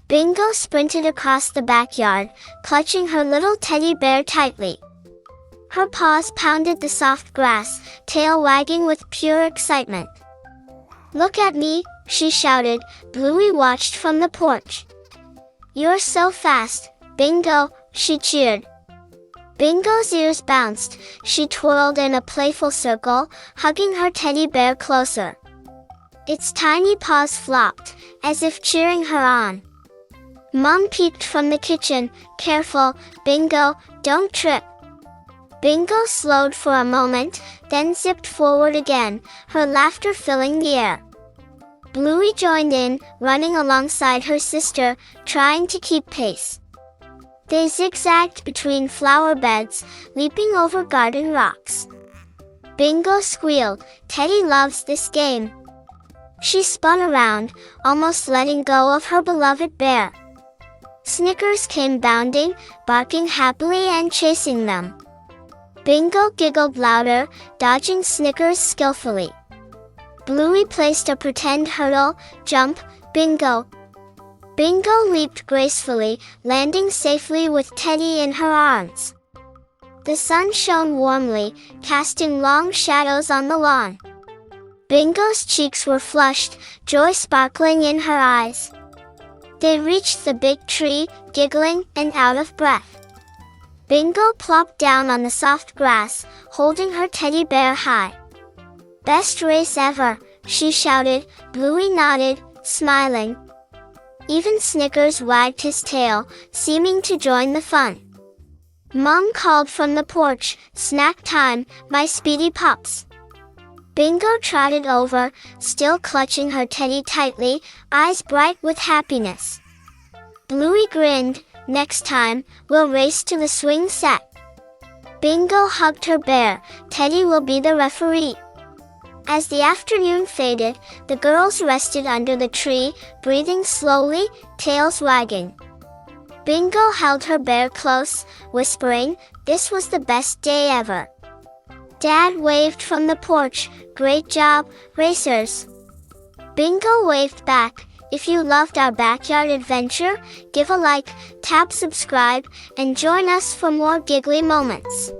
Bingo sprinted across the backyard, clutching her little teddy bear tightly. Her paws pounded the soft grass, tail wagging with pure excitement. "Look at me," she shouted. Bluey watched from the porch. "You're so fast, Bingo," she cheered. Bingo's ears bounced. She twirled in a playful circle, hugging her teddy bear closer. Its tiny paws flopped, as if cheering her on. Mom peeked from the kitchen. "Careful, Bingo, don't trip." Bingo slowed for a moment, then zipped forward again, her laughter filling the air. Bluey joined in, running alongside her sister, trying to keep pace. They zigzagged between flower beds, leaping over garden rocks. Bingo squealed, "Teddy loves this game." She spun around, almost letting go of her beloved bear. Snickers came bounding, barking happily and chasing them. Bingo giggled louder, dodging Snickers skillfully. Bluey placed a pretend hurdle. "Jump, Bingo." Bingo leaped gracefully, landing safely with Teddy in her arms. The sun shone warmly, casting long shadows on the lawn. Bingo's cheeks were flushed, joy sparkling in her eyes. They reached the big tree, giggling and out of breath. Bingo plopped down on the soft grass, holding her teddy bear high. "Best race ever," she shouted. Bluey nodded, smiling. Even Snickers wagged his tail, seeming to join the fun. Mom called from the porch, "Snack time, my speedy pups." Bingo trotted over, still clutching her teddy tightly, eyes bright with happiness. Bluey grinned. "Next time, we'll race to the swing set." Bingo hugged her bear. "Teddy will be the referee." As the afternoon faded, the girls rested under the tree, breathing slowly, tails wagging. Bingo held her bear close, whispering, "This was the best day ever." Dad waved from the porch. "Great job, racers." Bingo waved back. If you loved our backyard adventure, give a like, tap subscribe, and join us for more giggly moments.